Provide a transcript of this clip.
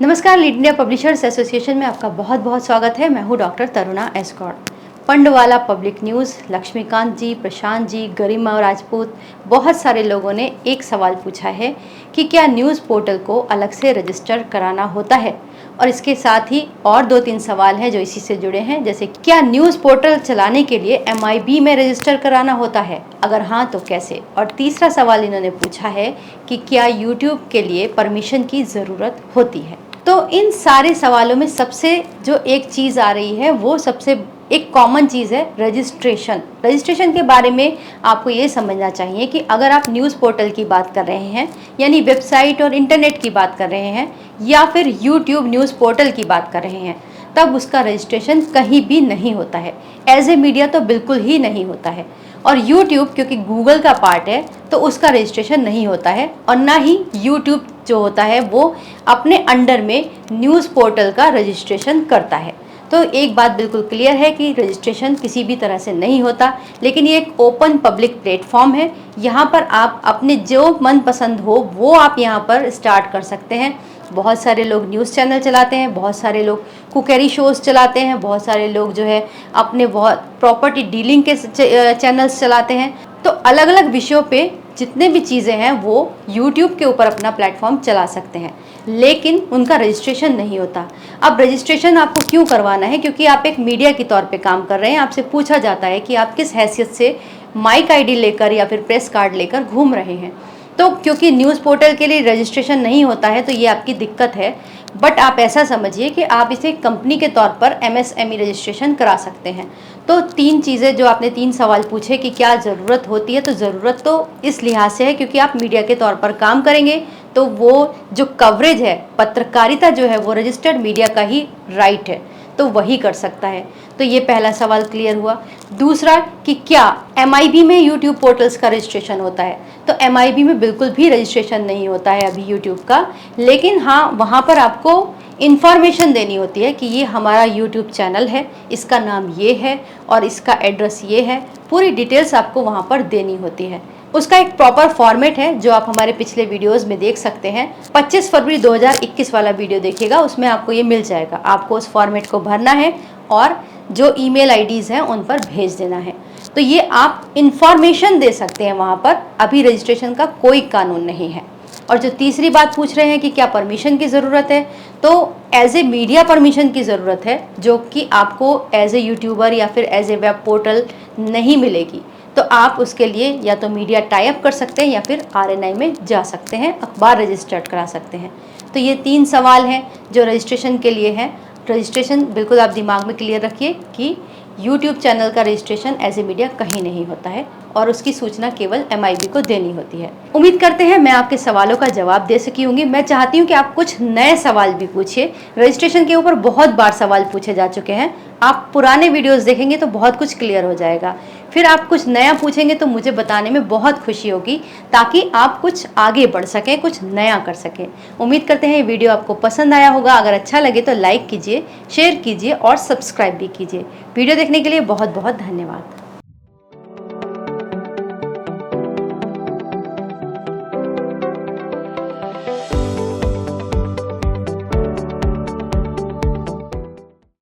नमस्कार, lead India publishers association में आपका बहुत बहुत स्वागत है। मैं हूं doctor Taruna S Gaur. Pandwala public news, Laxmikant ji, Prashant ji, Garima Rajput, बहुत सारे लोगों ने एक सवाल पूछा है कि क्या न्यूज़ पोर्टल को अलग से रजिस्टर कराना होता है। और इसके साथ ही और 2-3 सवाल हैं जो इसी से जुड़े हैं, जैसे क्या न्यूज़ पोर्टल चलाने के लिए MIB में रजिस्टर कराना होता है, अगर हाँ तो कैसे। और तीसरा सवाल इन्होंने पूछा है कि क्या यूट्यूब के लिए परमिशन की ज़रूरत होती है। तो इन सारे सवालों में सबसे जो एक चीज़ आ रही है वो सबसे एक कॉमन चीज़ है रजिस्ट्रेशन। रजिस्ट्रेशन के बारे में आपको ये समझना चाहिए कि अगर आप न्यूज़ पोर्टल की बात कर रहे हैं, यानी वेबसाइट और इंटरनेट की बात कर रहे हैं, या फिर यूट्यूब न्यूज़ पोर्टल की बात कर रहे हैं, तब उसका रजिस्ट्रेशन कहीं भी नहीं होता है। एज ए मीडिया तो बिल्कुल ही नहीं होता है। और यूट्यूब क्योंकि गूगल का पार्ट है तो उसका रजिस्ट्रेशन नहीं होता है, और ना ही यूट्यूब जो होता है वो अपने अंडर में न्यूज़ पोर्टल का रजिस्ट्रेशन करता है। तो एक बात बिल्कुल क्लियर है कि रजिस्ट्रेशन किसी भी तरह से नहीं होता, लेकिन ये एक ओपन पब्लिक प्लेटफॉर्म है। यहाँ पर आप अपने जो मन पसंद हो वो आप यहाँ पर स्टार्ट कर सकते हैं। बहुत सारे लोग न्यूज़ चैनल चलाते हैं, बहुत सारे लोग कुकरी शोज़ चलाते हैं, बहुत सारे लोग जो है अपने बहुत प्रॉपर्टी डीलिंग के चैनल्स चलाते हैं। तो अलग अलग विषयों पे जितने भी चीज़ें हैं वो यूट्यूब के ऊपर अपना प्लेटफॉर्म चला सकते हैं, लेकिन उनका रजिस्ट्रेशन नहीं होता। अब रजिस्ट्रेशन आपको क्यों करवाना है? क्योंकि आप एक मीडिया के तौर पे काम कर रहे हैं। आपसे पूछा जाता है कि आप किस हैसियत से माइक आईडी लेकर या फिर प्रेस कार्ड लेकर घूम रहे हैं। तो क्योंकि न्यूज़ पोर्टल के लिए रजिस्ट्रेशन नहीं होता है तो ये आपकी दिक्कत है। बट आप ऐसा समझिए कि आप इसे कंपनी के तौर पर MSME रजिस्ट्रेशन करा सकते हैं। तो 3 चीज़ें जो आपने 3 सवाल पूछे कि क्या ज़रूरत होती है, तो ज़रूरत तो इस लिहाज से है क्योंकि आप मीडिया के तौर पर काम करेंगे तो वो जो कवरेज है, पत्रकारिता जो है वो रजिस्टर्ड मीडिया का ही राइट है, तो वही कर सकता है। तो ये पहला सवाल क्लियर हुआ। दूसरा कि क्या MIB में यूट्यूब पोर्टल्स का रजिस्ट्रेशन होता है, तो MIB में बिल्कुल भी रजिस्ट्रेशन नहीं होता है अभी यूट्यूब का, लेकिन हाँ वहाँ पर आपको इन्फॉर्मेशन देनी होती है कि ये हमारा यूट्यूब चैनल है, इसका नाम ये है और इसका एड्रेस ये है। पूरी डिटेल्स आपको वहाँ पर देनी होती है। उसका एक प्रॉपर फॉर्मेट है जो आप हमारे पिछले वीडियोस में देख सकते हैं। 25 फरवरी 2021 वाला वीडियो देखिएगा, उसमें आपको ये मिल जाएगा। आपको उस फॉर्मेट को भरना है और जो ईमेल आईडीज़ हैं उन पर भेज देना है। तो ये आप इंफॉर्मेशन दे सकते हैं वहाँ पर, अभी रजिस्ट्रेशन का कोई कानून नहीं है। और जो तीसरी बात पूछ रहे हैं कि क्या परमिशन की ज़रूरत है, तो एज ए मीडिया परमिशन की ज़रूरत है, जो कि आपको एज ए यूट्यूबर या फिर एज ए वेब पोर्टल नहीं मिलेगी। तो आप उसके लिए या तो मीडिया टाई अप कर सकते हैं या फिर RNI में जा सकते हैं, अखबार रजिस्टर्ड करा सकते हैं। तो ये 3 सवाल हैं जो रजिस्ट्रेशन के लिए हैं। रजिस्ट्रेशन बिल्कुल आप दिमाग में क्लियर रखिए कि यूट्यूब चैनल का रजिस्ट्रेशन एज ए मीडिया कहीं नहीं होता है और उसकी सूचना केवल MIB को देनी होती है। उम्मीद करते हैं मैं आपके सवालों का जवाब दे सकी होंगी। मैं चाहती हूँ कि आप कुछ नए सवाल भी पूछिए। रजिस्ट्रेशन के ऊपर बहुत बार सवाल पूछे जा चुके हैं। आप पुराने वीडियोस देखेंगे तो बहुत कुछ क्लियर हो जाएगा। फिर आप कुछ नया पूछेंगे तो मुझे बताने में बहुत खुशी होगी, ताकि आप कुछ आगे बढ़ सकें, कुछ नया कर सकें। उम्मीद करते हैं ये वीडियो आपको पसंद आया होगा। अगर अच्छा लगे तो लाइक कीजिए, शेयर कीजिए और सब्सक्राइब भी कीजिए। वीडियो देखने के लिए बहुत बहुत धन्यवाद।